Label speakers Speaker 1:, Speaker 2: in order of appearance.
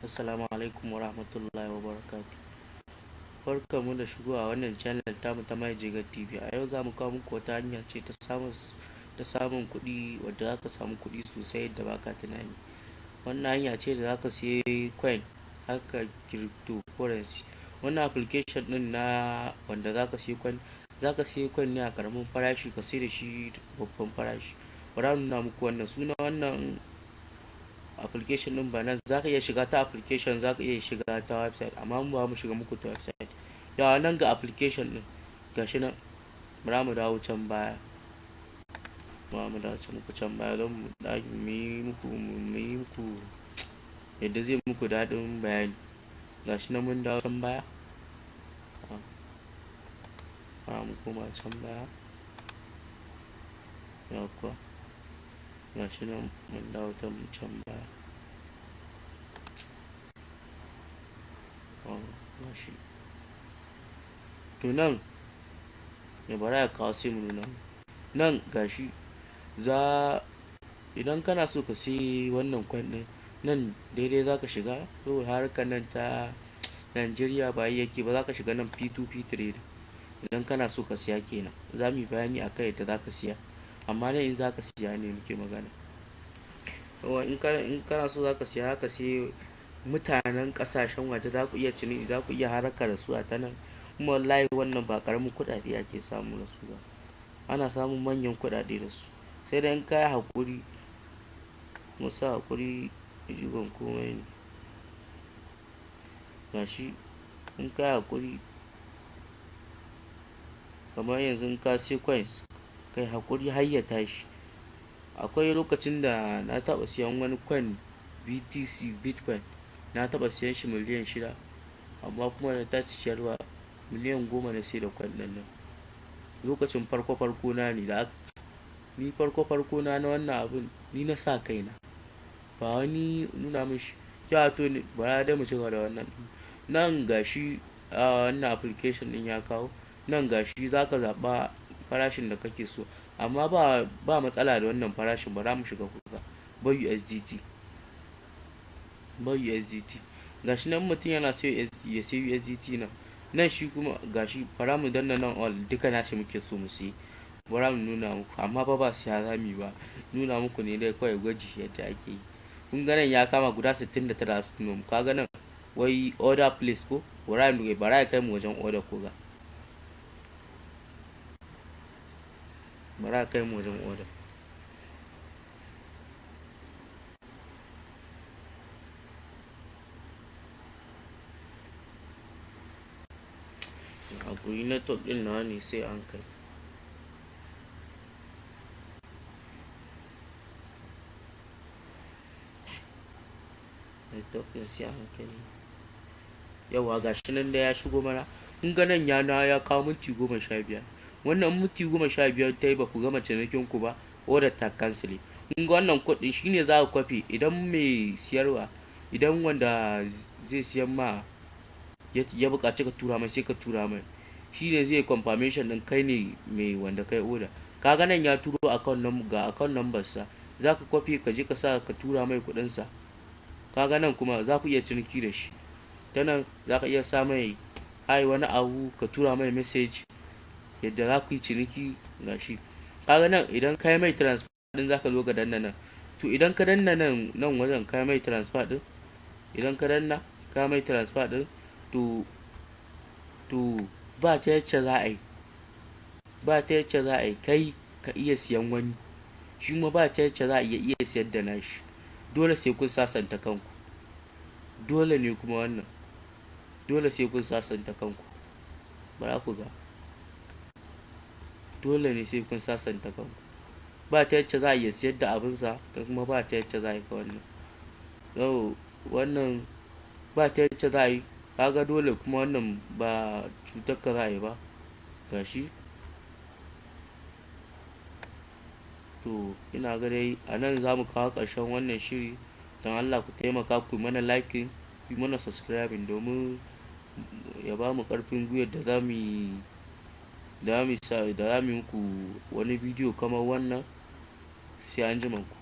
Speaker 1: Assalamu alaikum wa rahmatullahi wa barakatuh. Barkanmu da shigowa wannan channel tamu ta Mai Jigar TV. A yau za mu kawo muku wata hanya ce ta samun kuɗi wadda za ka samu kuɗi sosai yadda ba ka tunani. Wannan hanya ce da za ka siya coin haka cryptocurrency. Wannan application ɗin na wanda za ka siya coin ne a ƙaramin farashi ka sai da shi babban farashi. Bara nuna muku wannan suna wannan application din ba nan za ka iya shiga ta application, za ka iya shiga ta website, amma mu ba mu shiga muku ta website. Yawa nan ga application din gashi nan. Bara mu dawo can baya. Bara mu dawo can baya don mu yi muku yadda zai muku daɗin bayani. Gashi nan mun dawo can baya. Bara mu koma can baya. Yawa kuwa. Gashi nan mun dawo can baya. Gashi. To nan ya bara ya kawo sai mu nuna. Nan gashi idan kana so ka siya wannan coin din nan daidai za ka shiga. To harkar nan ta Najeriya ba yake ba, za ka shiga nan P2P trade. Idan kana so ka siya kenan za mu yi bayani akan yadda za ka siya, amma nan in za ka siya ne muke magana. In kana so za ka siya haka sai mutanen kasashen waje za ku iya ciniki, za ku iya harka da su a ta nan. Kuma wallahi wannan ba ƙaramin kuɗaɗe ake samu da su ba, ana samun manyan kuɗaɗe da su. Sai dai in ka yi haƙuri, musa haƙuri jigon komai ne. Gashi in ka yi haƙuri kamar yanzu in ka siya coins kai haƙuri har ya tashi. Akwai lokacin da na taɓa siyan wani coin BTC Bitcoin, na taɓa siyan shi miliyan 6, amma kuma na tashi siyarwa miliyan 10 na sai da coin ɗin nan. Lokacin farko na ne ni farko na wannan abun ni na sa kaina, ba wani nuna mishi ya to ne ba da mu cigaba da wannan. Nan gashi wannan application ɗin ya kawo nan gashi za ka zaɓa farashin da kake so, amma ba matsala da wannan farashin. Ba za mu shiga kuka ba USDT. Gashi nan mutum yana so ya sayi USDT nan shi kuma gashi bara mu danna nan all duka nashi muke so mu sayi. Bara mu nuna muku, amma ba siya zami ba, nuna muku ne dai kawai gwaji yadda ake yi. Kun ga nan ya kama guda 69 su tuno mu. Ka ga nan wai order place ko bara ya kai mu wajen order ko ga. Bara ya kai mu wajen order. Haƙuri network ɗin nawa ne sai an kai. Network ɗin sai an kai. Yawa gashi nan da ya shigo mana. Kun ga nan ya kawo minti 15. Wannan minti 15 ta yi ba ku gama cinikin ku ba, order ta cancel. Kun ga wannan code ɗin shine za ka kwafi idan mai siyarwa, idan wanda zai siyan ma ya buƙaci ka tura mai sai ka tura mai. Shi ne zai confirmation ɗin kai ne mai wanda kai order. Ka ga nan ya turo ga account number sa, za ka kwafi ka je ka sa ka tura mai kuɗinsa. Ka ga nan kuma za ku iya ciniki da shi. Ta nan za ka iya sa mai wani abu ka tura mai message yadda za ku yi ciniki gashi. Ka ga nan idan ka yi mai transfer ɗin za ka zo ga danna nan. To idan ka danna nan wajen ka yi mai transfer ɗin, idan ka danna ka mai transfer ɗin, to ba ta yacce za a yi kai ka iya siyan wani, shi ma ba ta yacce za a iya siyar da nashi. Dole sai kun sasanta kanku. Dole ne kuma wannan. Dole sai kun sasanta kanku. Bara ku ga. Dole ne sai kun sasanta kanku. Ba ta yacce za a iya siyar da abinsa, kuma ba ta yacce za a yi ka wannan. Yau wannan ba ta yacce za a yi. Ka ga dole kuma wannan ba cutar ka za a yi ba. Gashi. To ina ga dai a nan za mu kawo ƙarshen wannan shiri. Don Allah ku taimaka ku yi mana liking, ku yi mana subscribing domin ya ba mu ƙarfin gwiwar da za mu yi muku wani bidiyo kamar wannan. Sai an jima ku.